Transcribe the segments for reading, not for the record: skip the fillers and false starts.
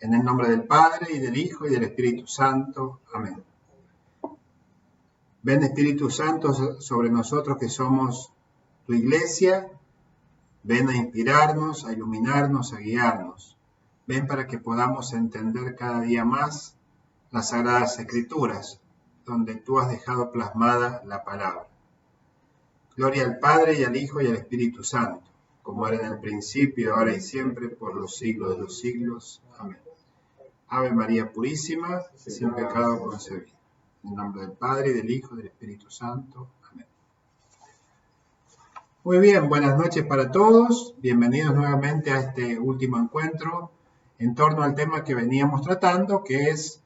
En el nombre del Padre, y del Hijo, y del Espíritu Santo. Amén. Ven, Espíritu Santo, sobre nosotros que somos tu iglesia. Ven a inspirarnos, a iluminarnos, a guiarnos. Ven para que podamos entender cada día más las Sagradas Escrituras, donde tú has dejado plasmada la palabra. Gloria al Padre, y al Hijo, y al Espíritu Santo, como era en el principio, ahora y siempre, por los siglos de los siglos. Amén. Ave María Purísima, sin pecado concebida. En el nombre del Padre, y del Hijo, y del Espíritu Santo. Amén. Muy bien, buenas noches para todos. Bienvenidos nuevamente a este último encuentro en torno al tema que veníamos tratando, que es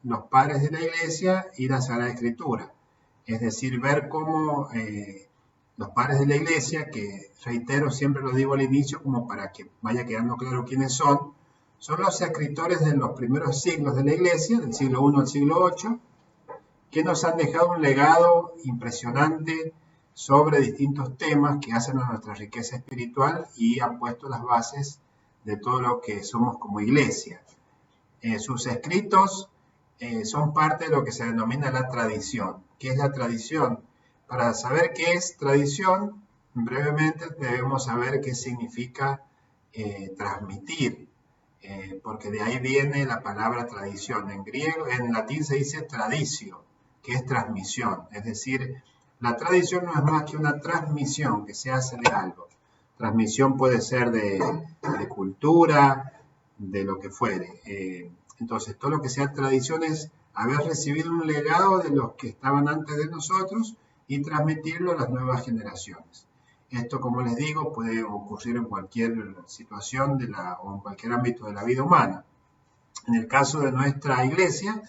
los padres de la Iglesia y la Sagrada Escritura. Es decir, ver cómo los padres de la Iglesia, que reitero, siempre lo digo al inicio como para que vaya quedando claro quiénes son los escritores de los primeros siglos de la Iglesia, del siglo I al siglo VIII, que nos han dejado un legado impresionante sobre distintos temas que hacen a nuestra riqueza espiritual y han puesto las bases de todo lo que somos como Iglesia. Sus escritos son parte de lo que se denomina la tradición. ¿Qué es la tradición? Para saber qué es tradición, brevemente debemos saber qué significa transmitir, porque de ahí viene la palabra tradición. En griego, en latín se dice traditio, que es transmisión. Es decir, la tradición no es más que una transmisión que se hace de algo. Transmisión puede ser de cultura, de lo que fuere. Entonces, todo lo que sea tradición es haber recibido un legado de los que estaban antes de nosotros y transmitirlo a las nuevas generaciones. Esto, como les digo, puede ocurrir en cualquier situación o en cualquier ámbito de la vida humana. En el caso de nuestra iglesia,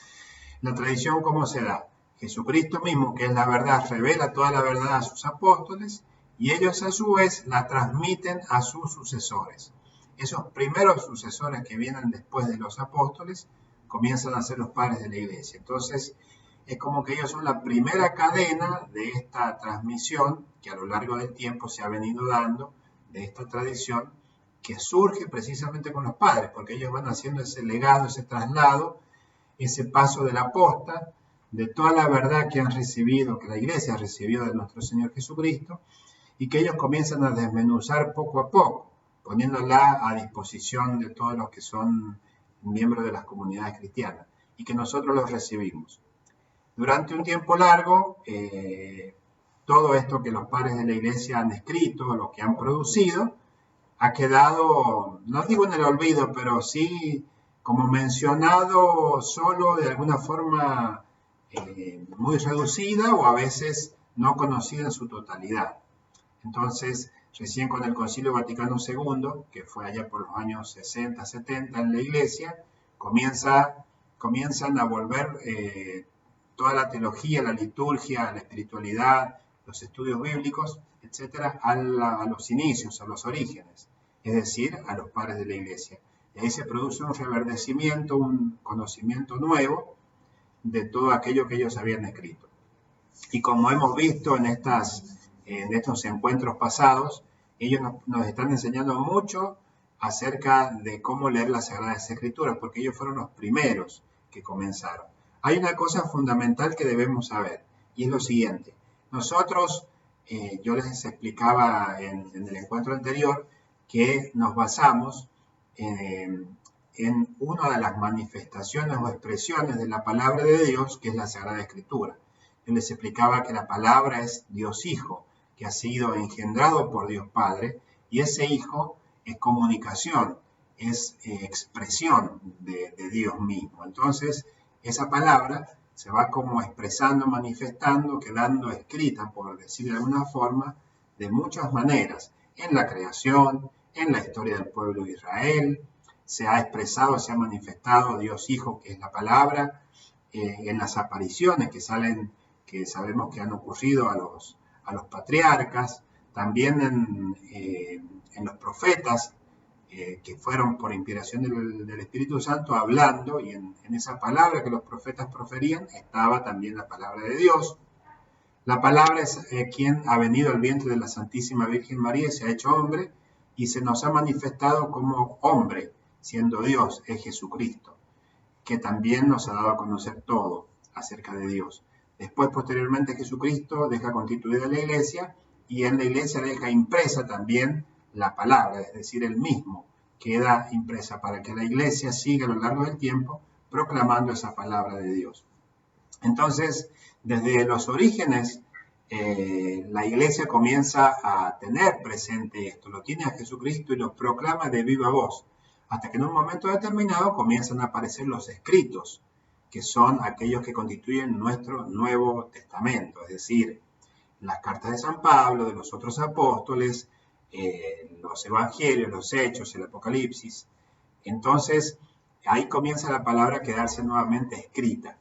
la tradición, ¿cómo se da? Jesucristo mismo, que es la verdad, revela toda la verdad a sus apóstoles y ellos a su vez la transmiten a sus sucesores. Esos primeros sucesores que vienen después de los apóstoles comienzan a ser los padres de la iglesia. Entonces, es como que ellos son la primera cadena de esta transmisión que a lo largo del tiempo se ha venido dando, de esta tradición que surge precisamente con los padres, porque ellos van haciendo ese legado, ese traslado, ese paso de la posta, de toda la verdad que han recibido, que la iglesia ha recibido de nuestro Señor Jesucristo, y que ellos comienzan a desmenuzar poco a poco, poniéndola a disposición de todos los que son miembros de las comunidades cristianas, y que nosotros los recibimos. Durante un tiempo largo, todo esto que los padres de la iglesia han escrito, lo que han producido, ha quedado, no digo en el olvido, pero sí como mencionado solo de alguna forma muy reducida o a veces no conocida en su totalidad. Entonces, recién con el Concilio Vaticano II, que fue allá por los años 60, 70 en la iglesia, comienzan a volver toda la teología, la liturgia, la espiritualidad, los estudios bíblicos, etcétera, a los inicios, a los orígenes, es decir, a los padres de la iglesia. Y ahí se produce un reverdecimiento, un conocimiento nuevo de todo aquello que ellos habían escrito. Y como hemos visto en estos encuentros pasados, ellos nos están enseñando mucho acerca de cómo leer las Sagradas Escrituras, porque ellos fueron los primeros que comenzaron. Hay una cosa fundamental que debemos saber, y es lo siguiente. Nosotros, yo les explicaba en el encuentro anterior, que nos basamos en una de las manifestaciones o expresiones de la palabra de Dios, que es la Sagrada Escritura. Yo les explicaba que la palabra es Dios Hijo, que ha sido engendrado por Dios Padre, y ese Hijo es comunicación, es expresión de Dios mismo. Entonces, esa palabra se va como expresando, manifestando, quedando escrita, por decir de alguna forma, de muchas maneras. En la creación, en la historia del pueblo de Israel, se ha expresado, se ha manifestado Dios Hijo, que es la palabra, en las apariciones que sabemos que han ocurrido a los patriarcas, también en los profetas, que fueron por inspiración del Espíritu Santo hablando, y en esa palabra que los profetas proferían estaba también la palabra de Dios. La palabra es quien ha venido al vientre de la Santísima Virgen María y se ha hecho hombre y se nos ha manifestado como hombre, siendo Dios, es Jesucristo, que también nos ha dado a conocer todo acerca de Dios. Después, posteriormente, Jesucristo deja constituida la iglesia y en la iglesia deja impresa también la palabra, es decir, él mismo queda impresa para que la iglesia siga a lo largo del tiempo proclamando esa palabra de Dios. Entonces, desde los orígenes, la iglesia comienza a tener presente esto, lo tiene a Jesucristo y lo proclama de viva voz, hasta que en un momento determinado comienzan a aparecer los escritos, que son aquellos que constituyen nuestro Nuevo Testamento, es decir, las cartas de San Pablo, de los otros apóstoles, los evangelios, los hechos, el Apocalipsis. Entonces, ahí comienza la palabra a quedarse nuevamente escrita.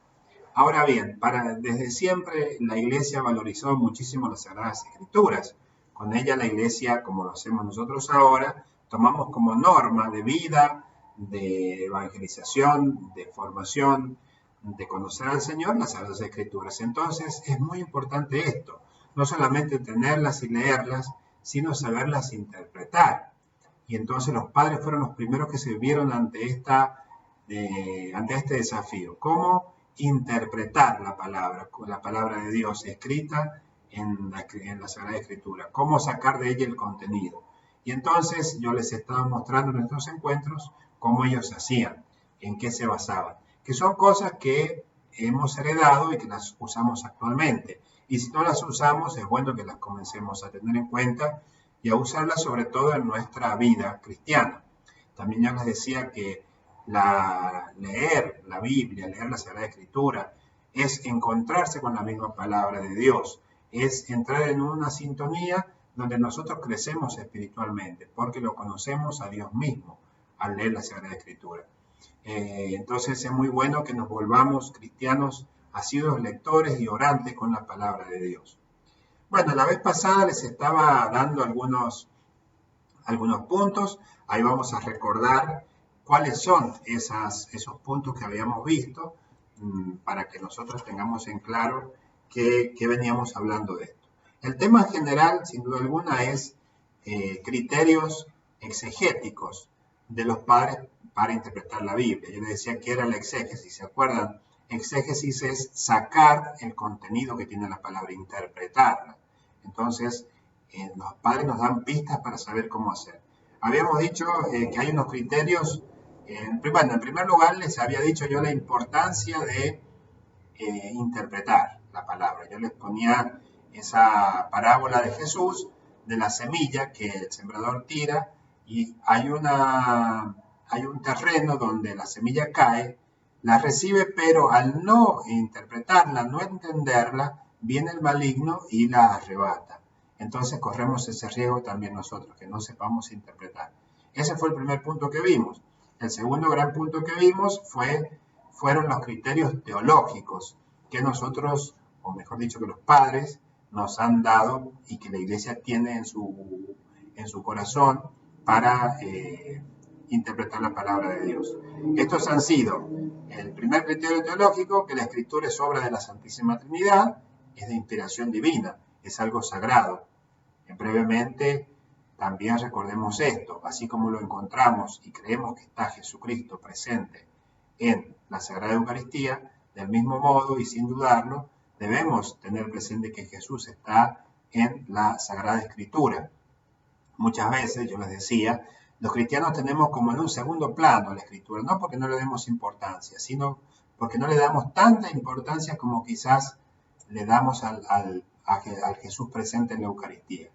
Ahora bien, desde siempre la Iglesia valorizó muchísimo las Sagradas Escrituras. Con ella la Iglesia, como lo hacemos nosotros ahora, tomamos como norma de vida, de evangelización, de formación, de conocer al Señor, las Sagradas Escrituras. Entonces, es muy importante esto, no solamente tenerlas y leerlas, sino saberlas interpretar. Y entonces los padres fueron los primeros que se vieron ante este desafío. ¿Cómo interpretar la palabra de Dios escrita en la Sagrada Escritura? ¿Cómo sacar de ella el contenido? Y entonces yo les estaba mostrando en estos encuentros cómo ellos hacían, en qué se basaban, que son cosas que hemos heredado y que las usamos actualmente. Y si no las usamos, es bueno que las comencemos a tener en cuenta y a usarlas sobre todo en nuestra vida cristiana. También yo les decía que leer la Biblia, leer la Sagrada Escritura, es encontrarse con la misma palabra de Dios, es entrar en una sintonía donde nosotros crecemos espiritualmente, porque lo conocemos a Dios mismo al leer la Sagrada Escritura. Entonces es muy bueno que nos volvamos cristianos asiduos lectores y orantes con la palabra de Dios. Bueno, la vez pasada les estaba dando algunos puntos. Ahí vamos a recordar cuáles son esos puntos que habíamos visto para que nosotros tengamos en claro que veníamos hablando de esto. El tema general, sin duda alguna, es criterios exegéticos de los padres para interpretar la Biblia. Yo les decía que era la exégesis, ¿se acuerdan? Exégesis es sacar el contenido que tiene la palabra, interpretarla. Entonces, los padres nos dan pistas para saber cómo hacer. Habíamos dicho que hay unos criterios. Bueno, en primer lugar les había dicho yo la importancia de interpretar la palabra. Yo les ponía esa parábola de Jesús, de la semilla que el sembrador tira, y hay un terreno donde la semilla cae, la recibe, pero al no interpretarla, no entenderla, viene el maligno y la arrebata. Entonces corremos ese riesgo también nosotros, que no sepamos interpretar. Ese fue el primer punto que vimos. El segundo gran punto que vimos fueron los criterios teológicos que nosotros, o mejor dicho, que los padres nos han dado y que la Iglesia tiene en su corazón para interpretar la palabra de Dios. Estos han sido el primer criterio teológico, que la Escritura es obra de la Santísima Trinidad, es de inspiración divina, es algo sagrado. Brevemente, también recordemos esto, así como lo encontramos y creemos que está Jesucristo presente en la Sagrada Eucaristía, del mismo modo y sin dudarlo, debemos tener presente que Jesús está en la Sagrada Escritura. Muchas veces, yo les decía, los cristianos tenemos como en un segundo plano la Escritura, no porque no le demos importancia, sino porque no le damos tanta importancia como quizás le damos al Jesús presente en la Eucaristía.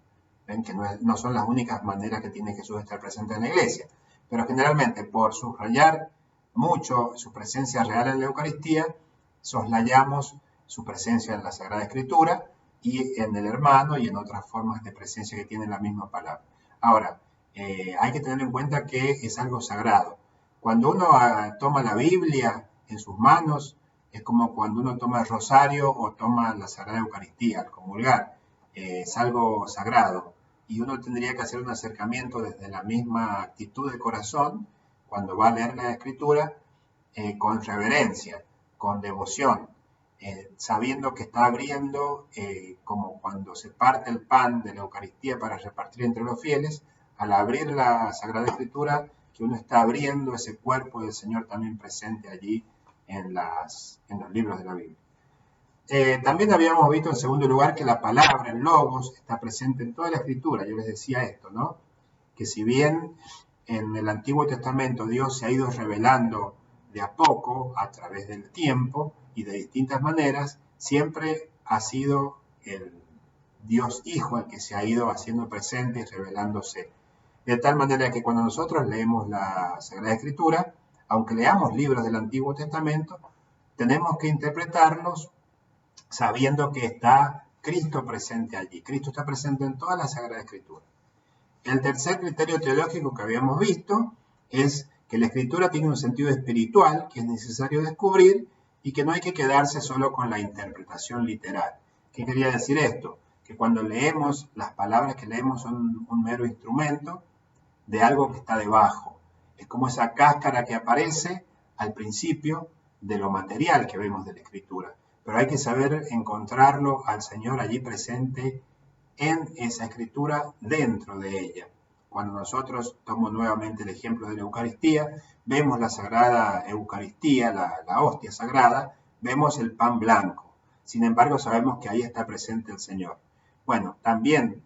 Ven que no son las únicas maneras que tiene Jesús de estar presente en la iglesia, pero generalmente por subrayar mucho su presencia real en la Eucaristía, soslayamos su presencia en la Sagrada Escritura y en el hermano y en otras formas de presencia que tiene la misma palabra. Ahora, hay que tener en cuenta que es algo sagrado. Cuando uno toma la Biblia en sus manos, es como cuando uno toma el rosario o toma la Sagrada Eucaristía al comulgar. Es algo sagrado y uno tendría que hacer un acercamiento desde la misma actitud de corazón cuando va a leer la Escritura, con reverencia, con devoción, sabiendo que está abriendo, como cuando se parte el pan de la Eucaristía para repartir entre los fieles. Al abrir la Sagrada Escritura, que uno está abriendo ese cuerpo del Señor también presente allí en los libros de la Biblia. También habíamos visto en segundo lugar que la palabra, el logos, está presente en toda la Escritura. Yo les decía esto, ¿no? Que si bien en el Antiguo Testamento Dios se ha ido revelando de a poco, a través del tiempo y de distintas maneras, siempre ha sido el Dios Hijo el que se ha ido haciendo presente y revelándose. De tal manera que cuando nosotros leemos la Sagrada Escritura, aunque leamos libros del Antiguo Testamento, tenemos que interpretarlos sabiendo que está Cristo presente allí. Cristo está presente en toda la Sagrada Escritura. El tercer criterio teológico que habíamos visto es que la Escritura tiene un sentido espiritual que es necesario descubrir y que no hay que quedarse solo con la interpretación literal. ¿Qué quería decir esto? Que cuando leemos, las palabras que leemos son un mero instrumento de algo que está debajo. Es como esa cáscara que aparece al principio de lo material que vemos de la Escritura. Pero hay que saber encontrarlo al Señor allí presente en esa Escritura, dentro de ella. Cuando nosotros, tomo nuevamente el ejemplo de la Eucaristía, vemos la Sagrada Eucaristía, la hostia sagrada, vemos el pan blanco. Sin embargo, sabemos que ahí está presente el Señor. Bueno, también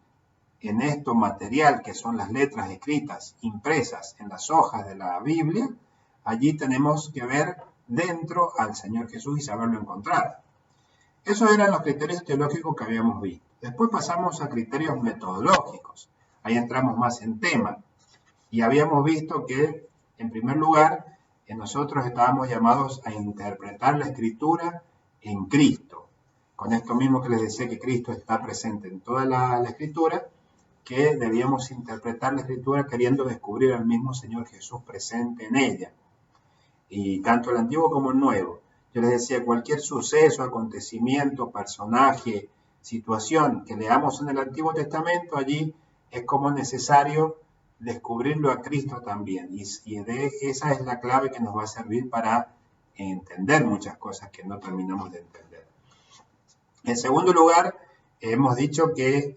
en esto material que son las letras escritas, impresas en las hojas de la Biblia, allí tenemos que ver dentro al Señor Jesús y saberlo encontrar. Esos eran los criterios teológicos que habíamos visto. Después pasamos a criterios metodológicos. Ahí entramos más en tema. Y habíamos visto que, en primer lugar, nosotros estábamos llamados a interpretar la Escritura en Cristo. Con esto mismo que les decía que Cristo está presente en toda la Escritura, que debíamos interpretar la Escritura queriendo descubrir al mismo Señor Jesús presente en ella. Y tanto el Antiguo como el Nuevo. Yo les decía, cualquier suceso, acontecimiento, personaje, situación que leamos en el Antiguo Testamento, allí es como necesario descubrirlo a Cristo también. Y esa es la clave que nos va a servir para entender muchas cosas que no terminamos de entender. En segundo lugar, hemos dicho que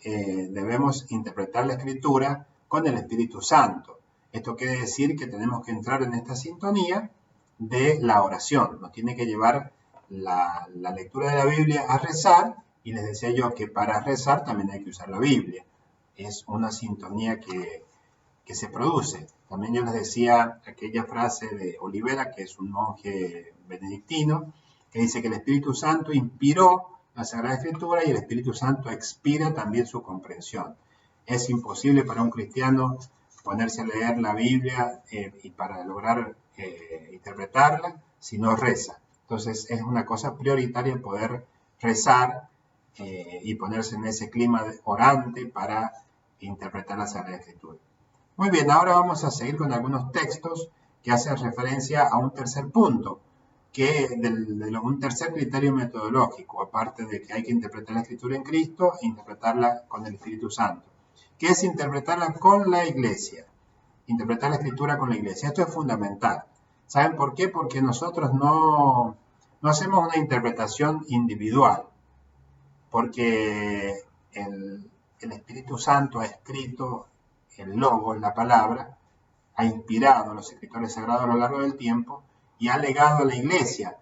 debemos interpretar la Escritura con el Espíritu Santo. Esto quiere decir que tenemos que entrar en esta sintonía de la oración. Nos tiene que llevar la lectura de la Biblia a rezar, y les decía yo que para rezar también hay que usar la Biblia. Es una sintonía que se produce. También yo les decía aquella frase de Olivera, que es un monje benedictino, que dice que el Espíritu Santo inspiró la Sagrada Escritura y el Espíritu Santo expira también su comprensión. Es imposible para un cristiano ponerse a leer la Biblia y para lograr interpretarla si no reza. Entonces es una cosa prioritaria poder rezar y ponerse en ese clima orante para interpretar la Sagrada Escritura. Muy bien, ahora vamos a seguir con algunos textos que hacen referencia a un tercer punto, que un tercer criterio metodológico, aparte de que hay que interpretar la Escritura en Cristo e interpretarla con el Espíritu Santo, que es interpretarla con la Iglesia. Interpretar la Escritura con la Iglesia. Esto es fundamental. ¿Saben por qué? Porque nosotros no hacemos una interpretación individual, porque el Espíritu Santo ha escrito el Logos, la palabra, ha inspirado a los escritores sagrados a lo largo del tiempo y ha legado a la Iglesia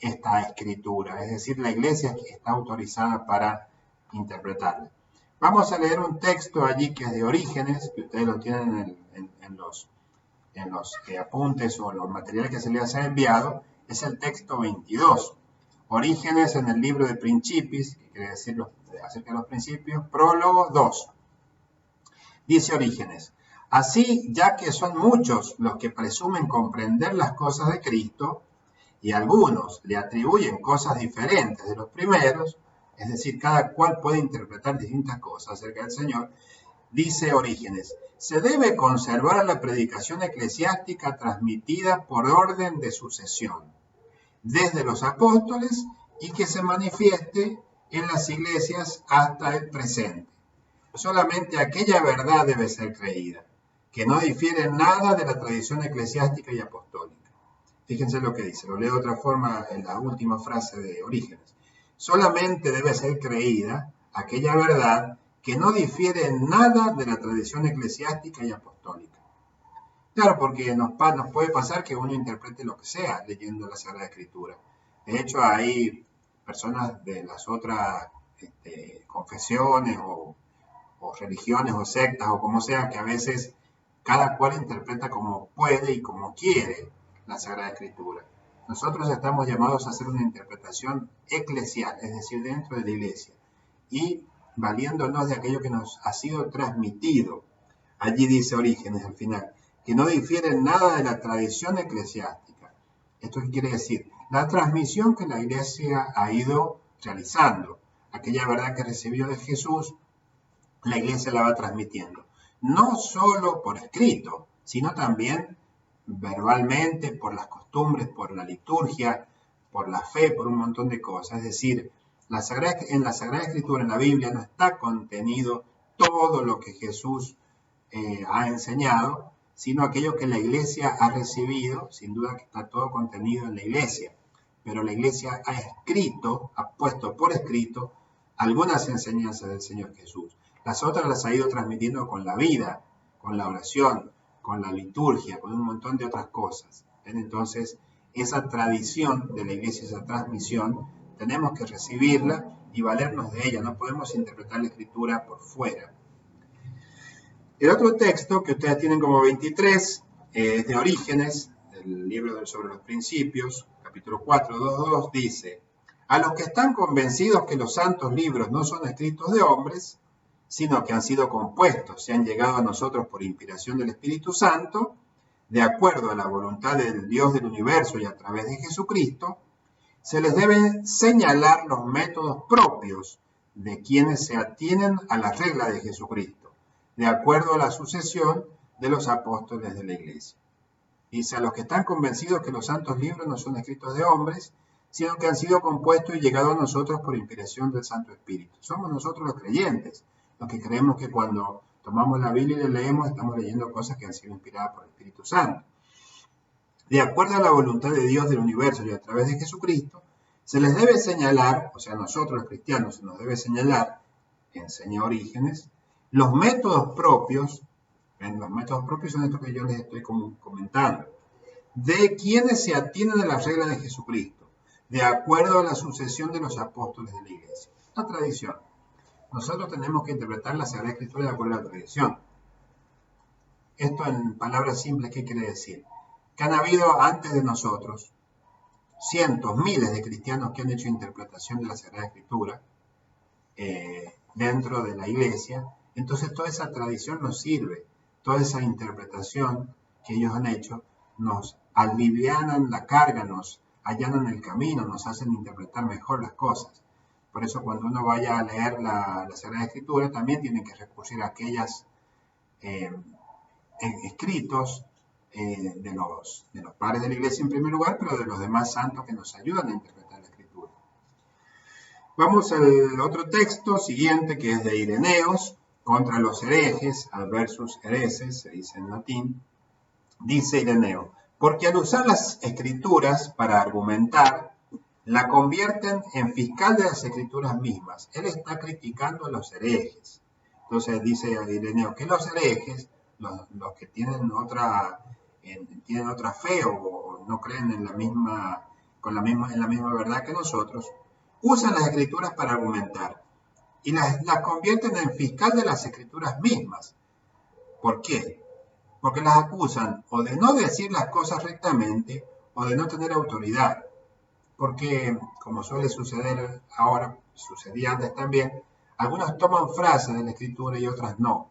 esta escritura. Es decir, la Iglesia está autorizada para interpretarla. Vamos a leer un texto allí que es de Orígenes, que ustedes lo tienen en los apuntes o los materiales que se les ha enviado. Es el texto 22. Orígenes en el libro de Principis, que quiere decir acerca de los principios, prólogo 2. Dice Orígenes: así, ya que son muchos los que presumen comprender las cosas de Cristo, y algunos le atribuyen cosas diferentes de los primeros, es decir, cada cual puede interpretar distintas cosas acerca del Señor, dice Orígenes: se debe conservar la predicación eclesiástica transmitida por orden de sucesión, desde los apóstoles, y que se manifieste en las iglesias hasta el presente. Solamente aquella verdad debe ser creída, que no difiere nada de la tradición eclesiástica y apostólica. Fíjense lo que dice, lo leo de otra forma en la última frase de Orígenes. Solamente debe ser creída aquella verdad que no difiere en nada de la tradición eclesiástica y apostólica. Claro, porque nos puede pasar que uno interprete lo que sea leyendo la Sagrada Escritura. De hecho, hay personas de las otras confesiones o religiones o sectas o como sea, que a veces cada cual interpreta como puede y como quiere la Sagrada Escritura. Nosotros estamos llamados a hacer una interpretación eclesial, es decir, dentro de la iglesia, y valiéndonos de aquello que nos ha sido transmitido. Allí dice Orígenes al final, que no difiere nada de la tradición eclesiástica. ¿Esto qué quiere decir? La transmisión que la iglesia ha ido realizando, aquella verdad que recibió de Jesús, la iglesia la va transmitiendo. No solo por escrito, sino también verbalmente, por las costumbres, por la liturgia, por la fe, por un montón de cosas. Es decir, en la Sagrada Escritura, en la Biblia, no está contenido todo lo que Jesús ha enseñado, sino aquello que la iglesia ha recibido. Sin duda que está todo contenido en la iglesia, pero la iglesia ha escrito, ha puesto por escrito algunas enseñanzas del Señor Jesús. Las otras las ha ido transmitiendo con la vida, con la oración, con la liturgia, con un montón de otras cosas. Entonces, esa tradición de la iglesia, esa transmisión, tenemos que recibirla y valernos de ella. No podemos interpretar la Escritura por fuera. El otro texto que ustedes tienen como 23 es de Orígenes, el libro sobre los principios, capítulo 4, 2.2, dice: a los que están convencidos que los santos libros no son escritos de hombres, sino que han sido compuestos y han llegado a nosotros por inspiración del Espíritu Santo, de acuerdo a la voluntad del Dios del universo y a través de Jesucristo, se les deben señalar los métodos propios de quienes se atienen a la regla de Jesucristo, de acuerdo a la sucesión de los apóstoles de la Iglesia. Dice: a los que están convencidos que los santos libros no son escritos de hombres, sino que han sido compuestos y llegado a nosotros por inspiración del Santo Espíritu. Somos nosotros los creyentes, los que creemos que cuando tomamos la Biblia y la leemos, estamos leyendo cosas que han sido inspiradas por el Espíritu Santo. De acuerdo a la voluntad de Dios del universo y a través de Jesucristo, se les debe señalar, o sea, nosotros los cristianos se nos debe señalar, enseña Orígenes, los métodos propios. Los métodos propios son estos que yo les estoy comentando, de quienes se atienen a la regla de Jesucristo, de acuerdo a la sucesión de los apóstoles de la Iglesia. La tradición. Nosotros tenemos que interpretar la Sagrada Escritura de acuerdo a la tradición. Esto en palabras simples, ¿qué quiere decir? Que han habido antes de nosotros cientos, miles de cristianos que han hecho interpretación de la Sagrada Escritura dentro de la Iglesia. Entonces toda esa tradición nos sirve, toda esa interpretación que ellos han hecho nos alivianan la carga, nos allanan el camino, nos hacen interpretar mejor las cosas. Por eso cuando uno vaya a leer la Sagrada Escritura, también tiene que recurrir a aquellos escritos de los padres de la Iglesia en primer lugar, pero de los demás santos que nos ayudan a interpretar la Escritura. Vamos al otro texto siguiente, que es de Ireneos, contra los herejes, adversus hereses, se dice en latín. Dice Ireneo: porque al usar las Escrituras para argumentar, la convierten en fiscal de las Escrituras mismas. Él está criticando a los herejes. Entonces dice Ireneo que los herejes, los que tienen otra fe o no creen en la misma verdad que nosotros, usan las Escrituras para argumentar y las convierten en fiscal de las Escrituras mismas. ¿Por qué? Porque las acusan o de no decir las cosas rectamente o de no tener autoridad. Porque, como suele suceder ahora, sucedía antes también, algunos toman frases de la Escritura y otras no.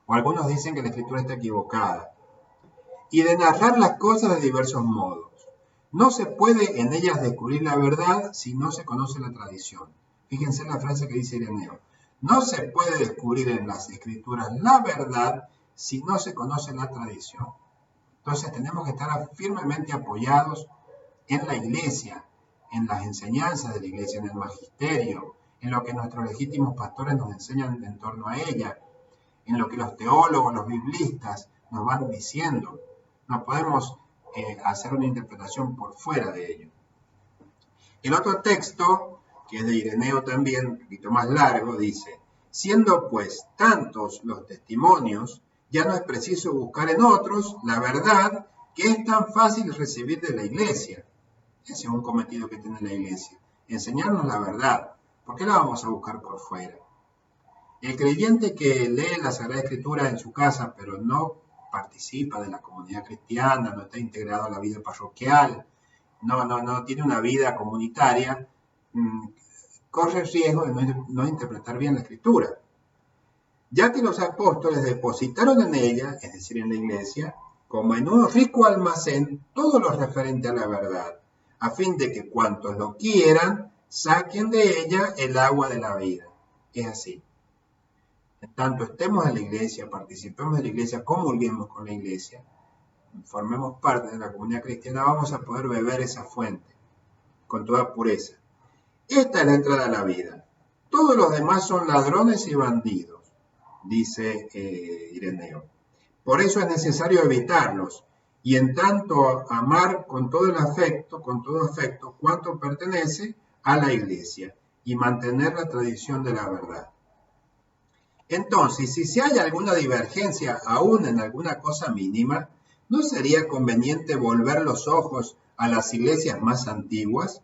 O algunos dicen que la Escritura está equivocada. Y de narrar las cosas de diversos modos. No se puede en ellas descubrir la verdad si no se conoce la tradición. Fíjense la frase que dice Ireneo: no se puede descubrir en las Escrituras la verdad si no se conoce la tradición. Entonces tenemos que estar firmemente apoyados en la Iglesia, en las enseñanzas de la Iglesia, en el magisterio, en lo que nuestros legítimos pastores nos enseñan en torno a ella, en lo que los teólogos, los biblistas nos van diciendo. No podemos hacer una interpretación por fuera de ello. El otro texto, que es de Ireneo también, un poquito más largo, dice: siendo pues tantos los testimonios Ya no es preciso buscar en otros la verdad que es tan fácil recibir de la iglesia. Ese es un cometido que tiene la iglesia, enseñarnos la verdad. ¿Por qué la vamos a buscar por fuera? El creyente que lee la Sagrada Escritura en su casa, pero no participa de la comunidad cristiana, no está integrado a la vida parroquial, no tiene una vida comunitaria, corre el riesgo de no interpretar bien la Escritura, ya que los apóstoles depositaron en ella, es decir, en la iglesia, como en un rico almacén, todo lo referente a la verdad, a fin de que cuantos lo quieran, saquen de ella el agua de la vida. Es así. En tanto estemos en la iglesia, participemos de la iglesia, comulguemos con la iglesia, formemos parte de la comunidad cristiana, vamos a poder beber esa fuente con toda pureza. Esta es la entrada a la vida. Todos los demás son ladrones y bandidos, dice Ireneo. Por eso es necesario evitarlos y en tanto amar con todo afecto, cuanto pertenece a la iglesia y mantener la tradición de la verdad. Entonces, si se hay alguna divergencia, aún en alguna cosa mínima, ¿no sería conveniente volver los ojos a las iglesias más antiguas,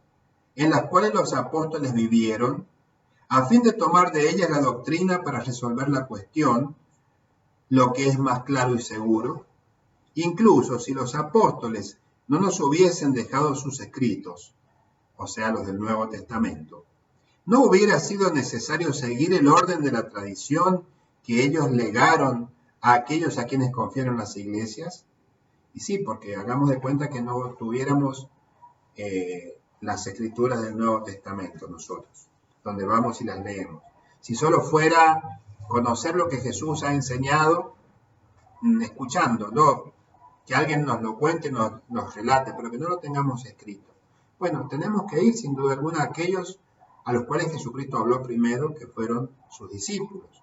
en las cuales los apóstoles vivieron, a fin de tomar de ellas la doctrina para resolver la cuestión, lo que es más claro y seguro? Incluso si los apóstoles no nos hubiesen dejado sus escritos, o sea, los del Nuevo Testamento, ¿no hubiera sido necesario seguir el orden de la tradición que ellos legaron a aquellos a quienes confiaron las iglesias? Y sí, porque hagamos de cuenta que no tuviéramos las escrituras del Nuevo Testamento nosotros, donde vamos y las leemos. Si solo fuera conocer lo que Jesús ha enseñado, escuchándolo, que alguien nos lo cuente, nos relate, pero que no lo tengamos escrito. Bueno, tenemos que ir sin duda alguna a aquellos a los cuales Jesucristo habló primero, que fueron sus discípulos,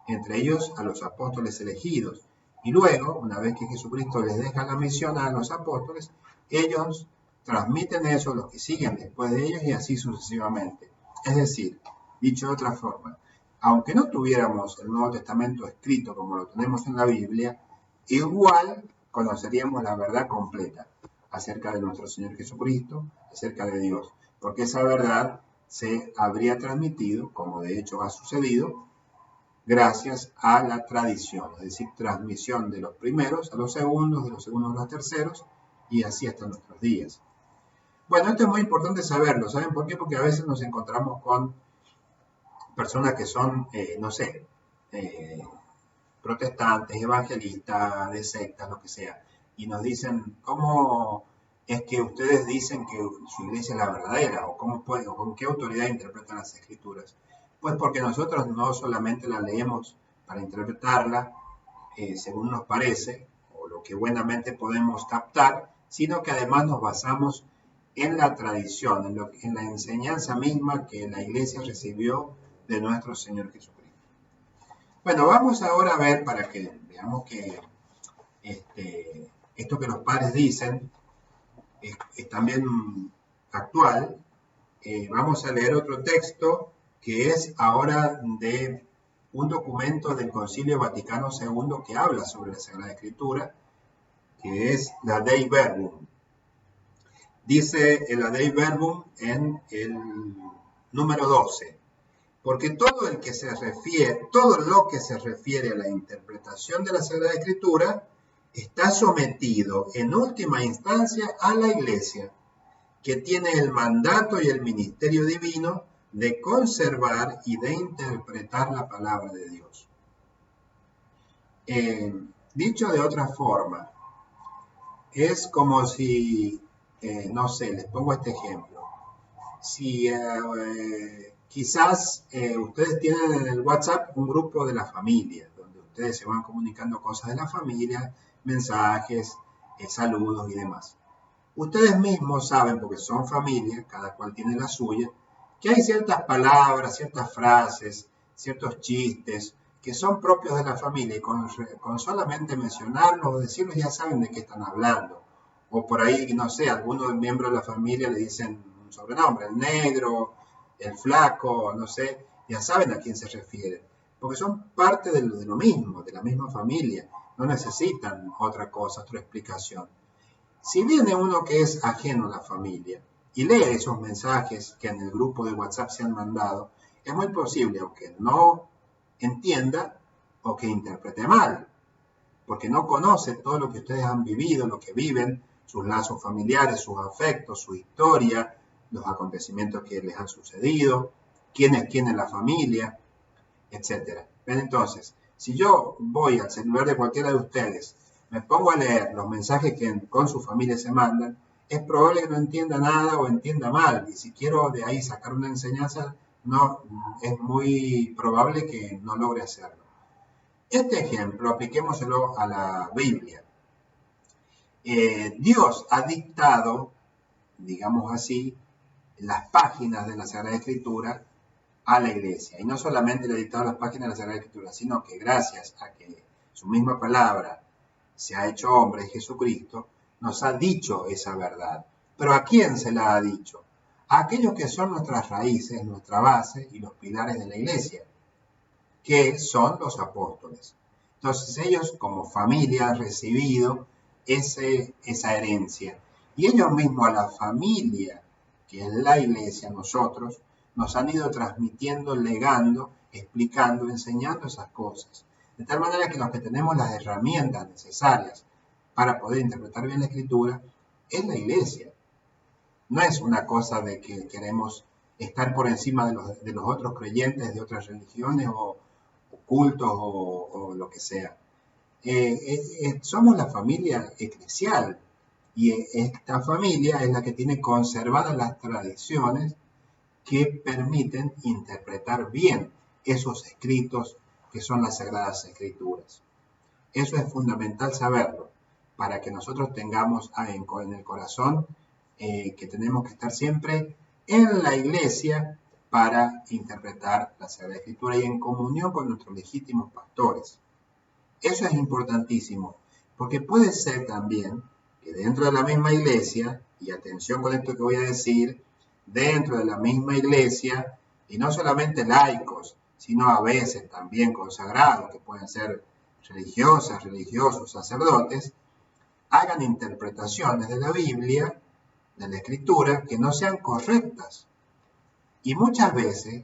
entre ellos a los apóstoles elegidos. Y luego, una vez que Jesucristo les deja la misión a los apóstoles, ellos transmiten eso a los que siguen después de ellos y así sucesivamente. Es decir, dicho de otra forma, aunque no tuviéramos el Nuevo Testamento escrito como lo tenemos en la Biblia, igual conoceríamos la verdad completa acerca de nuestro Señor Jesucristo, acerca de Dios, porque esa verdad se habría transmitido, como de hecho ha sucedido, gracias a la tradición, es decir, transmisión de los primeros a los segundos, de los segundos a los terceros, y así hasta nuestros días. Bueno, esto es muy importante saberlo, ¿saben por qué? Porque a veces nos encontramos con personas que son, protestantes, evangelistas, de sectas, lo que sea, y nos dicen, ¿cómo es que ustedes dicen que su iglesia es la verdadera? ¿O cómo pueden, o con qué autoridad interpretan las escrituras? Pues porque nosotros no solamente la leemos para interpretarla según nos parece, o lo que buenamente podemos captar, sino que además nos basamos en la tradición, en la enseñanza misma que la iglesia recibió de nuestro Señor Jesucristo. Bueno, vamos ahora a ver, para que veamos que esto que los padres dicen es también actual. Vamos a leer otro texto que es ahora de un documento del Concilio Vaticano II que habla sobre la Sagrada Escritura, que es la Dei Verbum. Dice la Dei Verbum en el número 12. Porque todo lo que se refiere a la interpretación de la Sagrada Escritura está sometido en última instancia a la Iglesia, que tiene el mandato y el ministerio divino de conservar y de interpretar la palabra de Dios. Dicho de otra forma, es como si, les pongo este ejemplo. Si quizás ustedes tienen en el WhatsApp un grupo de la familia, donde ustedes se van comunicando cosas de la familia, mensajes, saludos y demás. Ustedes mismos saben, porque son familia, cada cual tiene la suya, que hay ciertas palabras, ciertas frases, ciertos chistes que son propios de la familia y con solamente mencionarlos o decirlos ya saben de qué están hablando. O por ahí, no sé, algunos miembros de la familia le dicen un sobrenombre, el negro, el flaco, no sé, ya saben a quién se refieren, porque son parte de lo mismo, de la misma familia. no necesitan otra cosa, otra explicación. Si viene uno que es ajeno a la familia y lee esos mensajes que en el grupo de WhatsApp se han mandado, es muy posible o que no entienda o que interprete mal, porque no conoce todo lo que ustedes han vivido, lo que viven, sus lazos familiares, sus afectos, su historia, los acontecimientos que les han sucedido, quién es quién en la familia, etc. ¿Ven? Entonces, si yo voy al celular de cualquiera de ustedes, me pongo a leer los mensajes que con su familia se mandan, es probable que no entienda nada o entienda mal. Y si quiero de ahí sacar una enseñanza, no, es muy probable que no logre hacerlo. Este ejemplo, apliquémoslo a la Biblia. Dios ha dictado, digamos así, las páginas de la Sagrada Escritura a la iglesia. Y no solamente le ha dictado las páginas de la Sagrada Escritura, sino que gracias a que su misma palabra se ha hecho hombre, Jesucristo, nos ha dicho esa verdad. Pero ¿a quién se la ha dicho? A aquellos que son nuestras raíces, nuestra base y los pilares de la iglesia, que son los apóstoles. Entonces ellos como familia han recibido esa herencia. Y ellos mismos a la familia, que es la iglesia, nosotros, nos han ido transmitiendo, legando, explicando, enseñando esas cosas. De tal manera que los que tenemos las herramientas necesarias para poder interpretar bien la Escritura es la iglesia. No es una cosa de que queremos estar por encima de los otros creyentes de otras religiones o cultos o lo que sea. Somos la familia eclesial y esta familia es la que tiene conservadas las tradiciones que permiten interpretar bien esos escritos que son las Sagradas Escrituras. Eso es fundamental saberlo para que nosotros tengamos en el corazón que tenemos que estar siempre en la iglesia para interpretar la Sagrada Escritura y en comunión con nuestros legítimos pastores. Eso es importantísimo, porque puede ser también que dentro de la misma iglesia, y atención con esto que voy a decir, dentro de la misma iglesia, y no solamente laicos, sino a veces también consagrados, que pueden ser religiosas, religiosos, sacerdotes, hagan interpretaciones de la Biblia, de la Escritura, que no sean correctas. Y muchas veces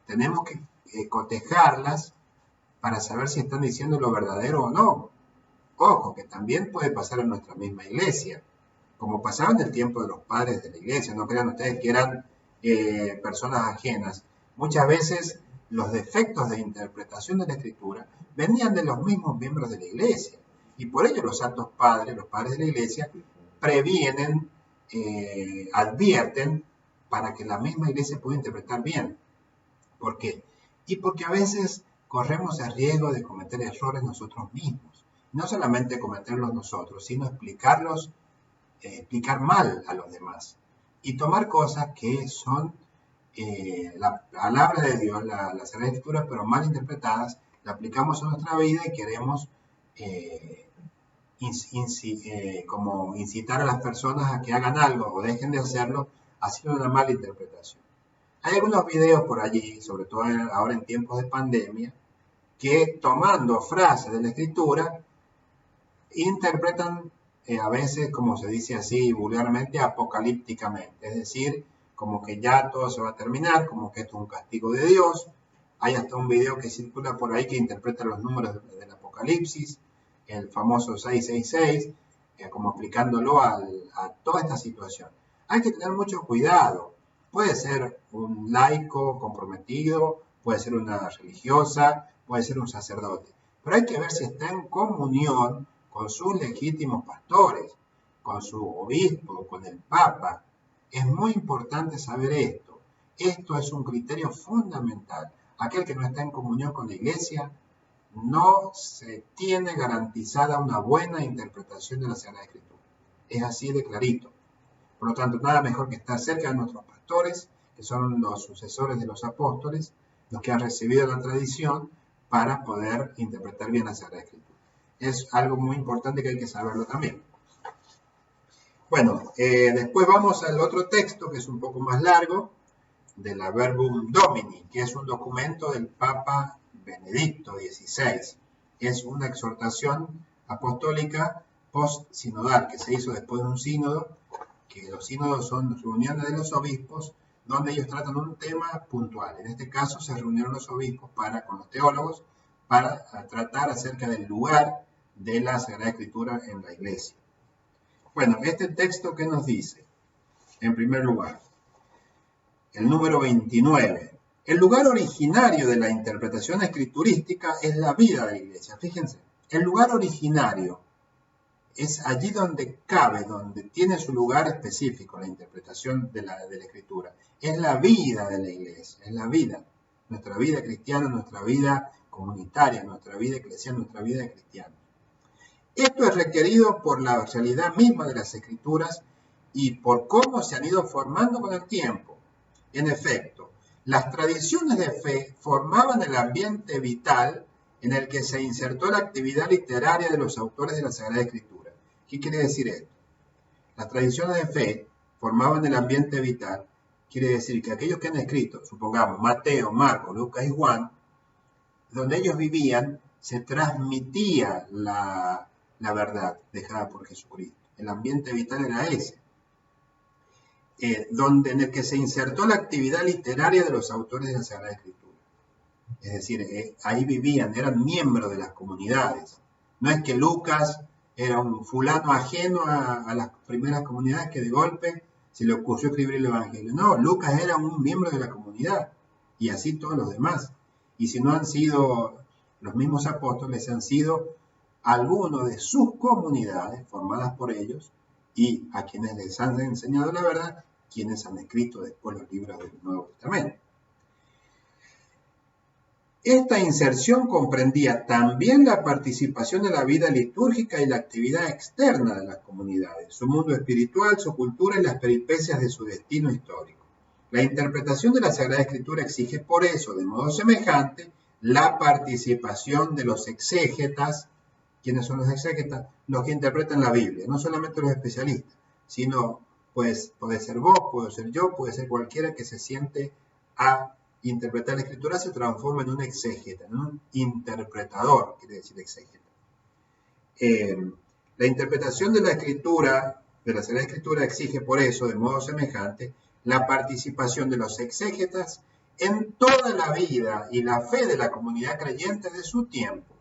tenemos que cotejarlas para saber si están diciendo lo verdadero o no. Ojo, que también puede pasar en nuestra misma iglesia, como pasaba en el tiempo de los padres de la iglesia. No crean ustedes que eran personas ajenas. Muchas veces los defectos de interpretación de la Escritura venían de los mismos miembros de la iglesia. Y por ello los santos padres, los padres de la iglesia, previenen, advierten para que la misma iglesia pueda interpretar bien. ¿Por qué? Y porque a veces corremos el riesgo de cometer errores nosotros mismos. No solamente cometerlos nosotros, sino explicar mal a los demás. Y tomar cosas que son la palabra de Dios, la Sagrada Escritura, pero mal interpretadas, la aplicamos a nuestra vida y queremos como incitar a las personas a que hagan algo o dejen de hacerlo haciendo una mala interpretación. Hay algunos videos por allí, sobre todo ahora en tiempos de pandemia, que tomando frases de la Escritura, interpretan a veces, como se dice así vulgarmente, apocalípticamente. Es decir, como que ya todo se va a terminar, como que esto es un castigo de Dios. Hay hasta un video que circula por ahí que interpreta los números del Apocalipsis, el famoso 666, como aplicándolo a toda esta situación. Hay que tener mucho cuidado. Puede ser un laico comprometido, puede ser una religiosa, puede ser un sacerdote. Pero hay que ver si está en comunión con sus legítimos pastores, con su obispo, con el papa. Es muy importante saber esto. Esto es un criterio fundamental. Aquel que no está en comunión con la iglesia no se tiene garantizada una buena interpretación de la Sagrada Escritura. Es así de clarito. Por lo tanto, nada mejor que estar cerca de nuestros pastores, que son los sucesores de los apóstoles, los que han recibido la tradición para poder interpretar bien la Sagrada Escritura. Es algo muy importante que hay que saberlo también. Bueno, después vamos al otro texto que es un poco más largo, de la Verbum Domini, que es un documento del Papa Benedicto XVI. Es una exhortación apostólica post-sinodal, que se hizo después de un sínodo, que los sínodos son reuniones de los obispos, donde ellos tratan un tema puntual. En este caso se reunieron los obispos con los teólogos para tratar acerca del lugar de la Sagrada Escritura en la Iglesia. Bueno, este texto, ¿qué nos dice? En primer lugar, el número 29. El lugar originario de la interpretación escriturística es la vida de la Iglesia. Fíjense, el lugar originario es allí donde cabe, donde tiene su lugar específico la interpretación de la Escritura. Es la vida de la Iglesia, es la vida. Nuestra vida cristiana, nuestra vida comunitaria, nuestra vida eclesial, nuestra vida de cristianos. Esto es requerido por la realidad misma de las Escrituras y por cómo se han ido formando con el tiempo. En efecto, las tradiciones de fe formaban el ambiente vital en el que se insertó la actividad literaria de los autores de la Sagrada Escritura. ¿Qué quiere decir esto? Las tradiciones de fe formaban el ambiente vital, quiere decir que aquellos que han escrito, supongamos Mateo, Marcos, Lucas y Juan, donde ellos vivían, se transmitía la verdad dejada por Jesucristo. El ambiente vital era ese. En el que se insertó la actividad literaria de los autores de la Sagrada Escritura. Es decir, ahí vivían, eran miembros de las comunidades. No es que Lucas era un fulano ajeno a las primeras comunidades que de golpe se le ocurrió escribir el Evangelio. No, Lucas era un miembro de la comunidad y así todos los demás. Y si no han sido los mismos apóstoles, han sido algunos de sus comunidades formadas por ellos y a quienes les han enseñado la verdad, quienes han escrito después los libros del Nuevo Testamento. Esta inserción comprendía también la participación en la vida litúrgica y la actividad externa de las comunidades, su mundo espiritual, su cultura y las peripecias de su destino histórico. La interpretación de la Sagrada Escritura exige por eso, de modo semejante, la participación de los exégetas. ¿Quiénes son los exégetas? Los que interpretan la Biblia, no solamente los especialistas, sino, pues, puede ser vos, puedo ser yo, puede ser cualquiera que se siente a interpretar la Escritura, se transforma en un exégeta, en un interpretador, quiere decir exégeta. La interpretación de la Escritura, de la Sagrada Escritura, exige por eso, de modo semejante, la participación de los exégetas en toda la vida y la fe de la comunidad creyente de su tiempo.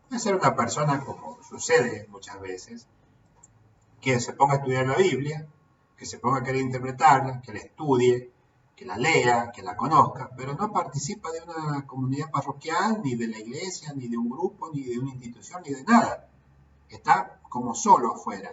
Puede ser una persona, como sucede muchas veces, que se ponga a estudiar la Biblia, que se ponga a querer interpretarla, que la estudie, que la lea, que la conozca, pero no participa de una comunidad parroquial, ni de la iglesia, ni de un grupo, ni de una institución, ni de nada. Está como solo afuera.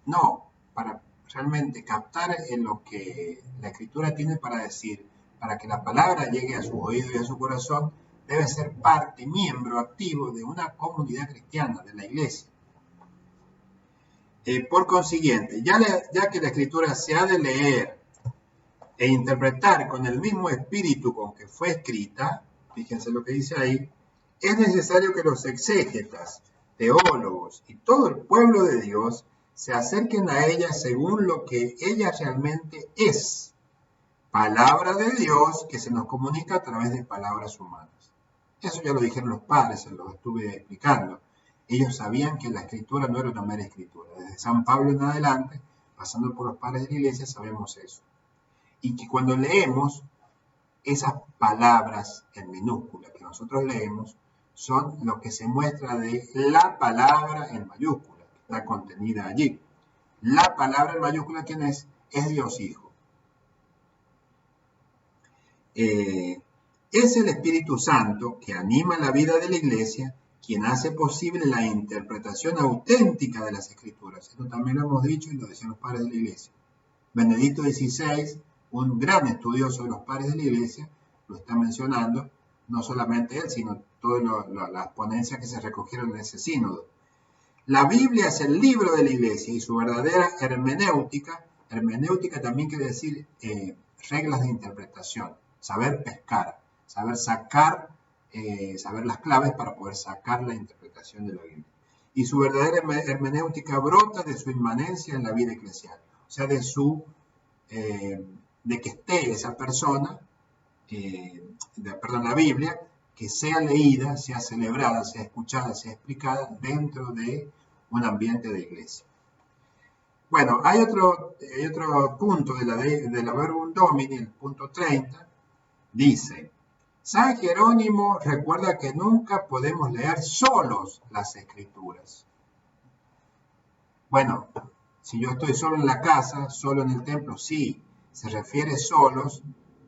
No, para realmente captar en lo que la Escritura tiene para decir, para que la palabra llegue a su oído y a su corazón, debe ser parte, miembro activo de una comunidad cristiana, de la iglesia. Por consiguiente, ya que la Escritura se ha de leer e interpretar con el mismo espíritu con que fue escrita, fíjense lo que dice ahí, es necesario que los exégetas, teólogos y todo el pueblo de Dios se acerquen a ella según lo que ella realmente es, palabra de Dios que se nos comunica a través de palabras humanas. Eso ya lo dijeron los padres, se lo estuve explicando. Ellos sabían que la Escritura no era una mera escritura. Desde San Pablo en adelante, pasando por los padres de la iglesia, sabemos eso. Y que cuando leemos, esas palabras en minúscula que nosotros leemos son lo que se muestra de la palabra en mayúscula, que está contenida allí. La palabra en mayúscula, ¿quién es? Es Dios Hijo. Es el Espíritu Santo que anima la vida de la iglesia, quien hace posible la interpretación auténtica de las Escrituras. Esto también lo hemos dicho y lo decían los padres de la iglesia. Benedicto XVI, un gran estudioso de los padres de la iglesia, lo está mencionando, no solamente él, sino todas las ponencias que se recogieron en ese sínodo. La Biblia es el libro de la iglesia y su verdadera hermenéutica también quiere decir reglas de interpretación, saber pescar, saber sacar, saber las claves para poder sacar la interpretación de la Biblia. Y su verdadera hermenéutica brota de su inmanencia en la vida eclesial, o sea, de que esté esa persona, la Biblia, que sea leída, sea celebrada, sea escuchada, sea explicada dentro de un ambiente de iglesia. Bueno, hay otro punto de la Verbum Domini, el punto 30, dice: San Jerónimo recuerda que nunca podemos leer solos las Escrituras. Bueno, si yo estoy solo en la casa, solo en el templo, sí, se refiere solos,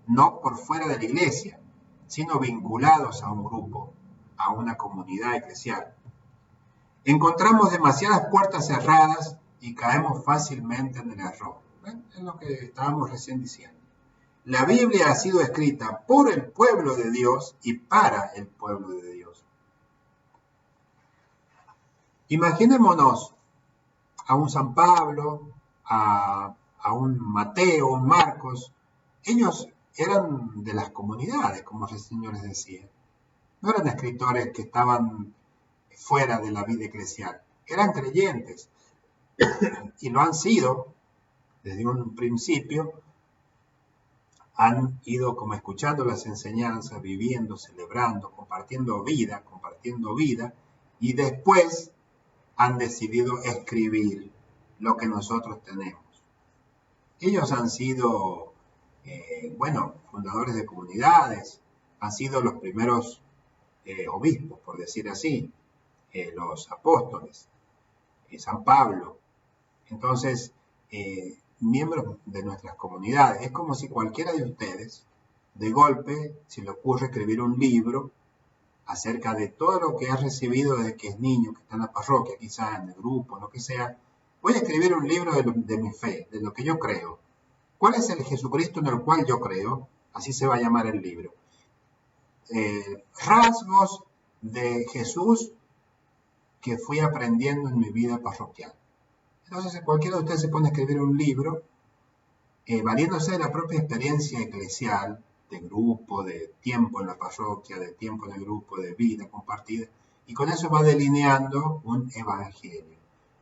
no por fuera de la iglesia, sino vinculados a un grupo, a una comunidad eclesial. Encontramos demasiadas puertas cerradas y caemos fácilmente en el error. Es lo que estábamos recién diciendo. La Biblia ha sido escrita por el pueblo de Dios y para el pueblo de Dios. Imaginémonos a un San Pablo, a un Mateo, un Marcos. Ellos eran de las comunidades, como el Señor les decía. No eran escritores que estaban fuera de la vida eclesial. Eran creyentes y lo han sido desde un principio. Han ido como escuchando las enseñanzas, viviendo, celebrando, compartiendo vida, y después han decidido escribir lo que nosotros tenemos. Ellos han sido, fundadores de comunidades, han sido los primeros obispos, por decir así, los apóstoles, San Pablo. Entonces, miembros de nuestras comunidades. Es como si cualquiera de ustedes, de golpe, se le ocurre escribir un libro acerca de todo lo que ha recibido desde que es niño, que está en la parroquia, quizás en el grupo, lo que sea. Voy a escribir un libro de mi fe, de lo que yo creo. ¿Cuál es el Jesucristo en el cual yo creo? Así se va a llamar el libro. Rasgos de Jesús que fui aprendiendo en mi vida parroquial. Entonces, cualquiera de ustedes se pone a escribir un libro, valiéndose de la propia experiencia eclesial, de grupo, de tiempo en la parroquia, de tiempo en el grupo, de vida compartida, y con eso va delineando un evangelio.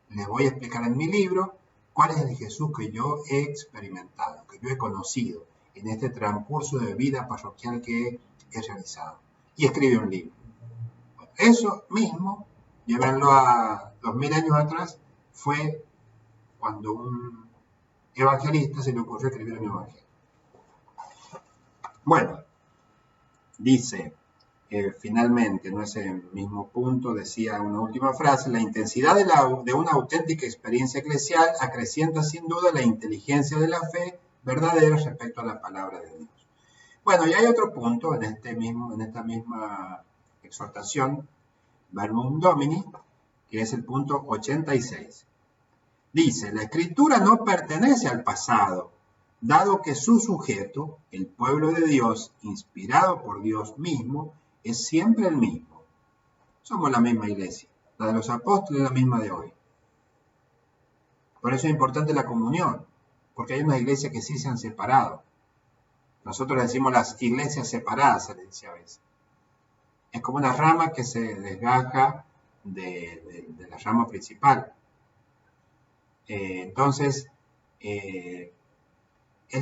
Les voy a explicar en mi libro cuál es el Jesús que yo he experimentado, que yo he conocido en este transcurso de vida parroquial que he realizado. Y escribe un libro. Bueno, eso mismo, llévenlo a 2000 años atrás, fue cuando un evangelista se le ocurrió escribir un evangelio. Bueno, dice, finalmente, en ese mismo punto, decía una última frase: la intensidad de una auténtica experiencia eclesial acrecienta sin duda la inteligencia de la fe verdadera respecto a la palabra de Dios. Bueno, y hay otro punto en esta misma exhortación, Verbum Domini, que es el punto 86. Dice: la escritura no pertenece al pasado, dado que su sujeto, el pueblo de Dios, inspirado por Dios mismo, es siempre el mismo. Somos la misma iglesia, la de los apóstoles, la misma de hoy. Por eso es importante la comunión, porque hay unas iglesias que sí se han separado. Nosotros decimos las iglesias separadas, se les dice a veces. Es como una rama que se desgaja de la rama principal. Entonces, es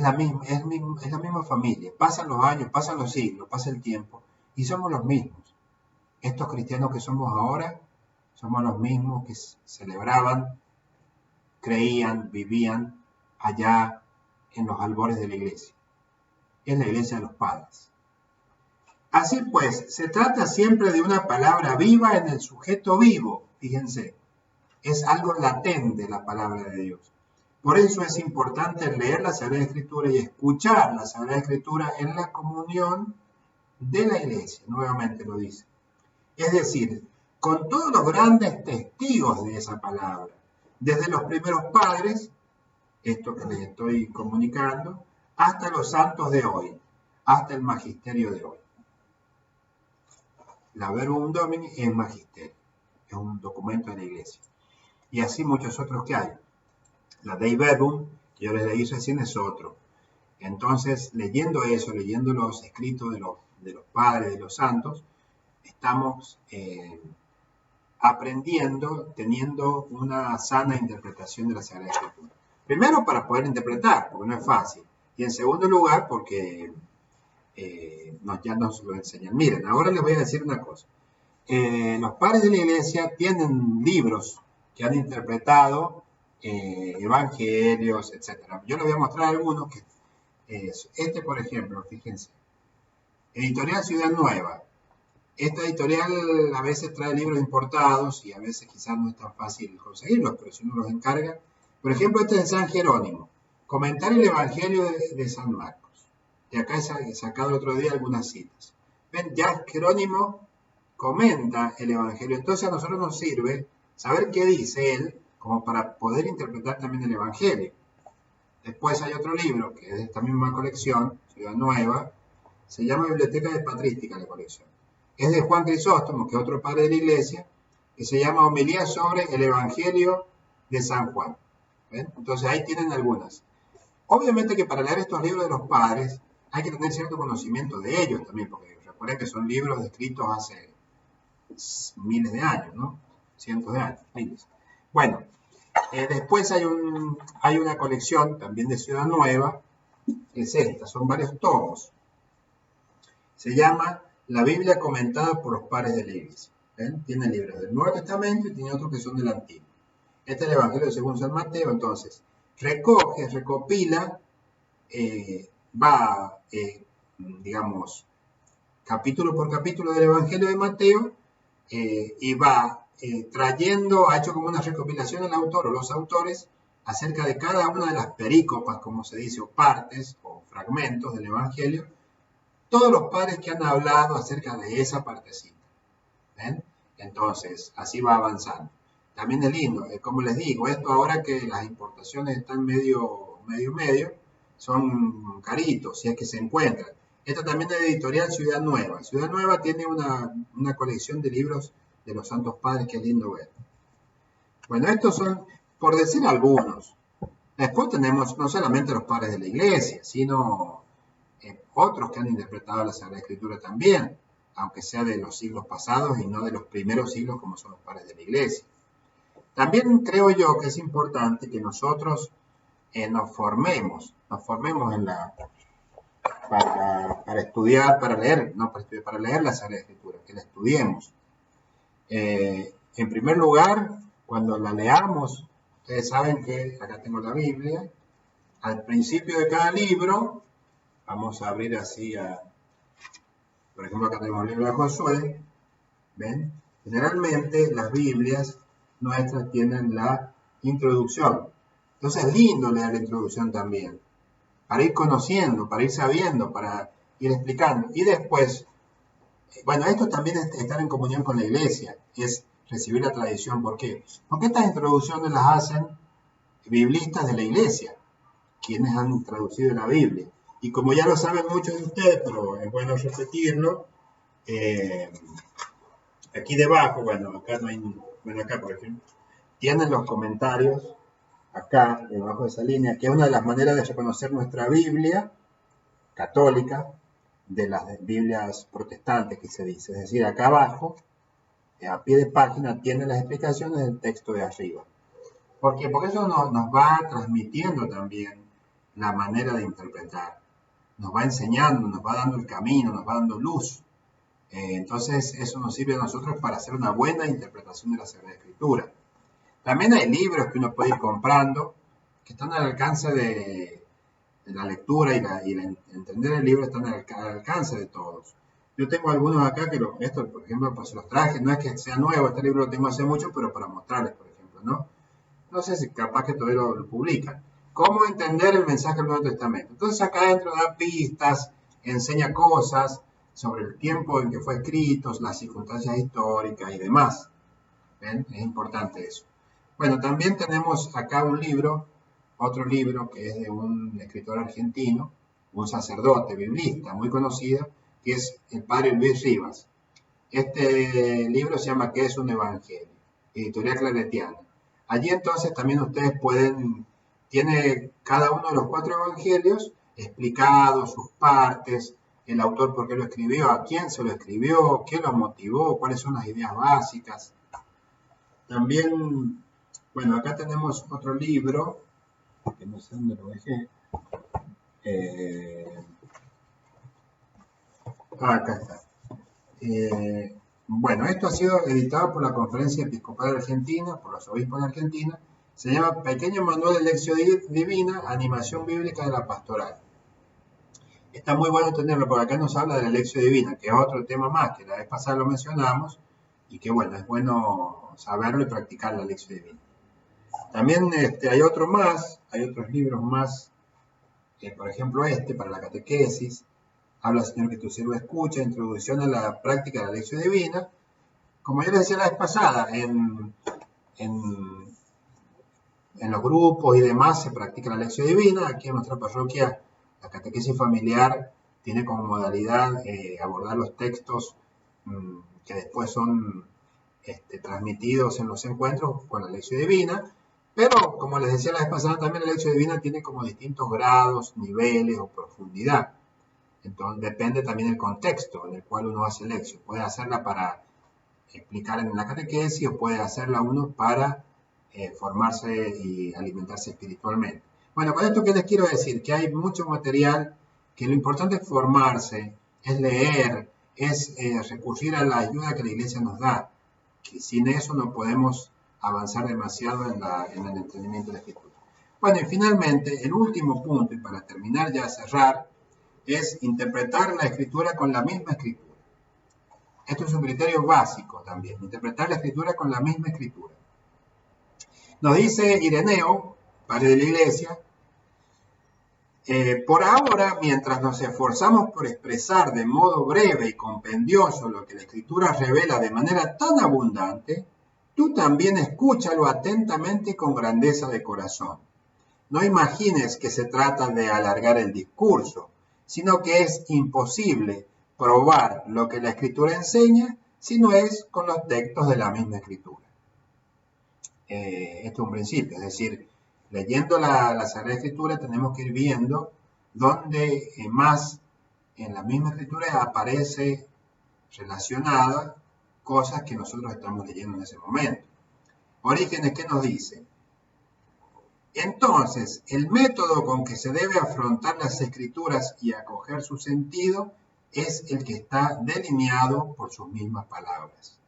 la misma familia. Pasan los años, pasan los siglos, pasa el tiempo y somos los mismos. Estos cristianos que somos ahora somos los mismos que celebraban, creían, vivían allá en los albores de la iglesia. Es la iglesia de los padres. Así pues, se trata siempre de una palabra viva en el sujeto vivo. Fíjense, es algo latente la palabra de Dios. Por eso es importante leer la Sagrada Escritura y escuchar la Sagrada Escritura en la comunión de la iglesia. Nuevamente lo dice. Es decir, con todos los grandes testigos de esa palabra, desde los primeros padres, esto que les estoy comunicando, hasta los santos de hoy, hasta el magisterio de hoy. La Verbum Domini es magisterio, es un documento de la iglesia. Y así muchos otros que hay. La Dei Verbum, que yo les leí recién, es otro. Entonces, leyendo eso, leyendo los escritos de los padres, de los santos, estamos aprendiendo, teniendo una sana interpretación de la Sagrada Escritura. Primero, para poder interpretar, porque no es fácil. Y en segundo lugar, porque ya nos lo enseñan. Miren, ahora les voy a decir una cosa. Los padres de la iglesia tienen libros que han interpretado evangelios, etc. Yo les voy a mostrar algunos que este, por ejemplo, fíjense, Editorial Ciudad Nueva. Esta editorial a veces trae libros importados y a veces quizás no es tan fácil conseguirlos, pero si uno los encarga. Por ejemplo, este es de San Jerónimo. Comentar el Evangelio de San Marcos. Y acá he sacado el otro día algunas citas. ¿Ven? Ya Jerónimo comenta el Evangelio. Entonces a nosotros nos sirve saber qué dice él como para poder interpretar también el Evangelio. Después hay otro libro que es de esta misma colección, Ciudad Nueva. Se llama Biblioteca de Patrística la colección. Es de Juan Crisóstomo, que es otro padre de la iglesia, que se llama Homilía sobre el Evangelio de San Juan. ¿Ven? Entonces ahí tienen algunas. Obviamente que para leer estos libros de los padres hay que tener cierto conocimiento de ellos también, porque recuerden que son libros escritos hace miles de años, ¿no? Cientos de años, miles. Bueno, después hay una colección también de Ciudad Nueva, que es esta, son varios tomos. Se llama La Biblia comentada por los padres de la iglesia. ¿Ven? Tiene libros del Nuevo Testamento y tiene otros que son del Antiguo. Este es el Evangelio según San Mateo. Entonces, recopila, digamos, capítulo por capítulo del Evangelio de Mateo y va trayendo, ha hecho como una recopilación el autor o los autores acerca de cada una de las perícopas, como se dice, o partes o fragmentos del Evangelio, todos los padres que han hablado acerca de esa partecita. ¿Ven? Entonces, así va avanzando. También es lindo, como les digo, esto ahora que las importaciones están medio, son caritos, si es que se encuentran. Esto también es de Editorial Ciudad Nueva. Ciudad Nueva tiene una colección de libros de los Santos Padres que es lindo ver. Bueno, estos son, por decir algunos. Después tenemos no solamente los padres de la iglesia, sino otros que han interpretado la Sagrada Escritura también, aunque sea de los siglos pasados y no de los primeros siglos como son los padres de la iglesia. También creo yo que es importante que nosotros nos formemos para estudiar, para leer, no para estudiar, para leer la Sagrada Escritura, que la estudiemos. En primer lugar, cuando la leamos, ustedes saben que acá tengo la Biblia, al principio de cada libro, vamos a abrir así por ejemplo, acá tenemos el libro de Josué, ¿ven? Generalmente las Biblias nuestras tienen la introducción. Entonces es lindo leer la introducción también, para ir conociendo, para ir sabiendo, para ir explicando. Y después, bueno, esto también es estar en comunión con la iglesia, es recibir la tradición. ¿Por qué? Porque estas introducciones las hacen biblistas de la iglesia, quienes han traducido la Biblia. Y como ya lo saben muchos de ustedes, pero es bueno repetirlo, aquí debajo, bueno, acá no hay, bueno, acá por ejemplo, tienen los comentarios, acá debajo de esa línea, que es una de las maneras de reconocer nuestra Biblia católica de las Biblias protestantes que se dice. Es decir, acá abajo, a pie de página, tiene las explicaciones del texto de arriba. ¿Por qué? Porque eso nos va transmitiendo también la manera de interpretar. Nos va enseñando, nos va dando el camino, nos va dando luz. Entonces, eso nos sirve a nosotros para hacer una buena interpretación de la Sagrada Escritura. También hay libros que uno puede ir comprando, que están al alcance de la lectura y entender el libro están al alcance de todos. Yo tengo algunos acá que esto, por ejemplo, pues los traje, no es que sea nuevo, este libro lo tengo hace mucho, pero para mostrarles, por ejemplo, ¿no? No sé si capaz que todavía lo publican. ¿Cómo entender el mensaje del Nuevo Testamento? Entonces acá adentro da pistas, enseña cosas sobre el tiempo en que fue escrito, las circunstancias históricas y demás. ¿Ven? Es importante eso. Bueno, también tenemos acá un libro, otro libro que es de un escritor argentino, un sacerdote biblista muy conocido, que es el padre Luis Rivas. Este libro se llama ¿Qué es un Evangelio? Editorial Claretiana. Allí entonces también ustedes tiene cada uno de los 4 evangelios explicados, sus partes, el autor por qué lo escribió, a quién se lo escribió, qué lo motivó, cuáles son las ideas básicas. También, bueno, acá tenemos otro libro, que no sé dónde lo dejé. Acá está. Bueno, esto ha sido editado por la Conferencia Episcopal Argentina, por los obispos de Argentina. Se llama Pequeño Manual de Lección Divina, Animación Bíblica de la Pastoral. Está muy bueno tenerlo, porque acá nos habla de la lección divina, que es otro tema más, que la vez pasada lo mencionamos, y que bueno, es bueno saberlo y practicar la lección divina. También hay otro más, hay otros libros más, por ejemplo para la catequesis, habla Señor que tu siervo escucha, introducción a la práctica de la lección divina. Como yo les decía la vez pasada, en los grupos y demás se practica la lección divina. Aquí en nuestra parroquia, la catequesis familiar tiene como modalidad abordar los textos que después son transmitidos en los encuentros con la lección divina. Pero, como les decía la vez pasada, también la lección divina tiene como distintos grados, niveles o profundidad. Entonces, depende también del contexto en el cual uno hace lección. Puede hacerla para explicar en la catequesis o puede hacerla uno para formarse y alimentarse espiritualmente. Bueno, con esto que les quiero decir, que hay mucho material, que lo importante es formarse, es leer, es recurrir a la ayuda que la Iglesia nos da, que sin eso no podemos avanzar demasiado en el entendimiento de la Escritura. Bueno, y finalmente, el último punto, y para terminar ya cerrar, es interpretar la Escritura con la misma Escritura. Esto es un criterio básico también, interpretar la Escritura con la misma Escritura. Nos dice Ireneo, padre de la Iglesia, por ahora, mientras nos esforzamos por expresar de modo breve y compendioso lo que la Escritura revela de manera tan abundante, tú también escúchalo atentamente y con grandeza de corazón. No imagines que se trata de alargar el discurso, sino que es imposible probar lo que la Escritura enseña si no es con los textos de la misma Escritura. Esto es un principio, es decir, leyendo la Sagrada Escritura tenemos que ir viendo dónde más en la misma Escritura aparece relacionada cosas que nosotros estamos leyendo en ese momento. Orígenes, ¿qué nos dice? Entonces, el método con que se debe afrontar las Escrituras y acoger su sentido es el que está delineado por sus mismas palabras.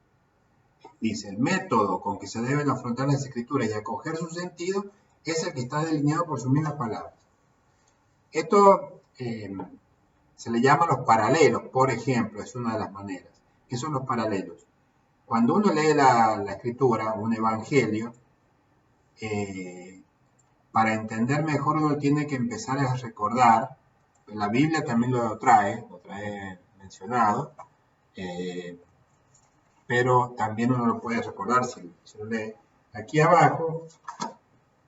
Dice, el método con que se deben afrontar las Escrituras y acoger su sentido es el que está delineado por sus mismas palabras. Esto se le llama los paralelos, por ejemplo, es una de las maneras. ¿Qué son los paralelos? Cuando uno lee la Escritura, un evangelio, para entender mejor uno tiene que empezar a recordar, la Biblia también lo trae mencionado, pero también uno lo puede recordar si lo lee. Aquí abajo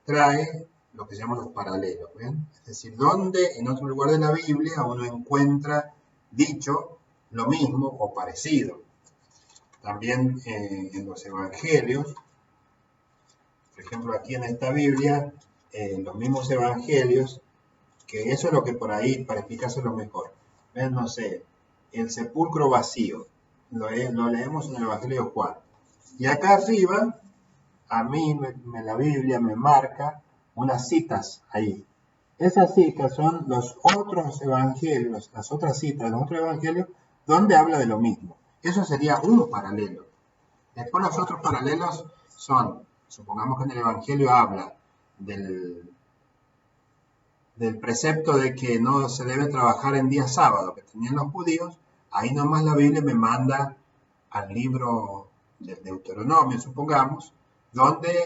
trae lo que se llaman los paralelos, ¿ven? Es decir, donde en otro lugar de la Biblia uno encuentra dicho lo mismo o parecido. También en los evangelios, por ejemplo aquí en esta Biblia, los mismos evangelios, que eso es lo que por ahí, para explicárselo mejor, ven, no sé, el sepulcro vacío, lo leemos en el Evangelio de Juan. Y acá arriba, a mí la Biblia me marca unas citas ahí. Esas citas son los otros evangelios, las otras citas de los otros evangelios, donde habla de lo mismo. Eso sería un paralelo. Después los otros paralelos son, supongamos que en el Evangelio habla del precepto de que no se debe trabajar en día sábado que tenían los judíos. Ahí nomás la Biblia me manda al libro del Deuteronomio, supongamos, donde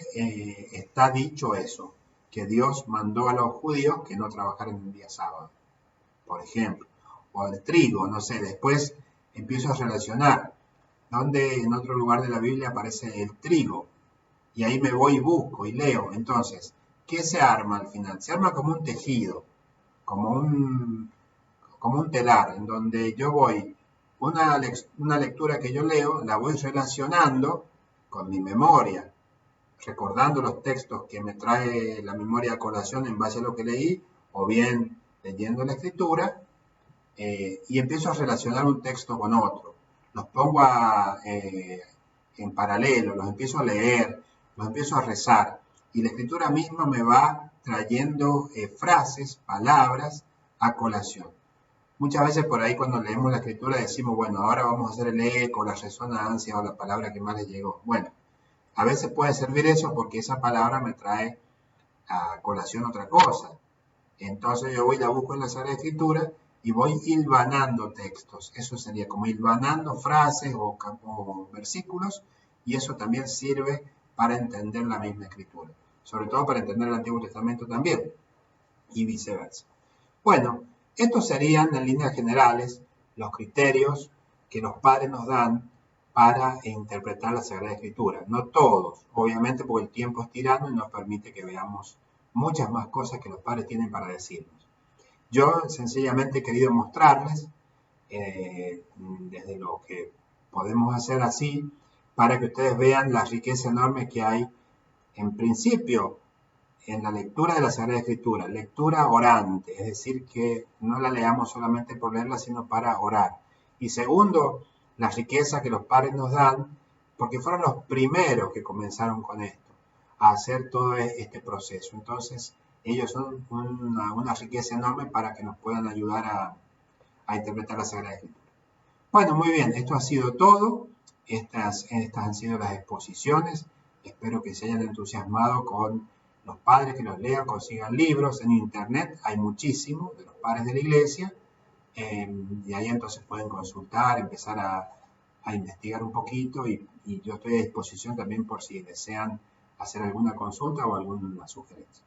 está dicho eso, que Dios mandó a los judíos que no trabajaran en día sábado, por ejemplo. O el trigo, no sé, después empiezo a relacionar, donde en otro lugar de la Biblia aparece el trigo, y ahí me voy y busco y leo. Entonces, ¿qué se arma al final? Se arma como un tejido, como un telar, en donde yo voy, una lectura que yo leo, la voy relacionando con mi memoria, recordando los textos que me trae la memoria a colación en base a lo que leí, o bien leyendo la Escritura, y empiezo a relacionar un texto con otro. Los pongo en paralelo, los empiezo a leer, los empiezo a rezar, y la Escritura misma me va trayendo frases, palabras a colación. Muchas veces por ahí cuando leemos la escritura decimos, bueno, ahora vamos a hacer el eco, la resonancia o la palabra que más les llegó. Bueno, a veces puede servir eso porque esa palabra me trae a colación otra cosa. Entonces yo voy y la busco en la Sagrada Escritura y voy hilvanando textos. Eso sería como hilvanando frases o versículos, y eso también sirve para entender la misma Escritura. Sobre todo para entender el Antiguo Testamento también, y viceversa. Bueno, estos serían en líneas generales los criterios que los padres nos dan para interpretar la Sagrada Escritura. No todos, obviamente, porque el tiempo es tirano y nos permite que veamos muchas más cosas que los padres tienen para decirnos. Yo sencillamente he querido mostrarles desde lo que podemos hacer así para que ustedes vean la riqueza enorme que hay en principio en la lectura de la Sagrada Escritura, lectura orante, es decir, que no la leamos solamente por leerla, sino para orar. Y segundo, la riqueza que los padres nos dan, porque fueron los primeros que comenzaron con esto, a hacer todo este proceso. Entonces, ellos son una riqueza enorme para que nos puedan ayudar a interpretar la Sagrada Escritura. Bueno, muy bien, esto ha sido todo. Estas han sido las exposiciones. Espero que se hayan entusiasmado con los padres, que los lean, consigan libros. En internet hay muchísimos de los padres de la iglesia. Y ahí entonces pueden consultar, empezar a investigar un poquito. Y yo estoy a disposición también por si desean hacer alguna consulta o alguna sugerencia.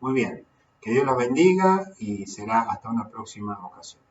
Muy bien, que Dios los bendiga y será hasta una próxima ocasión.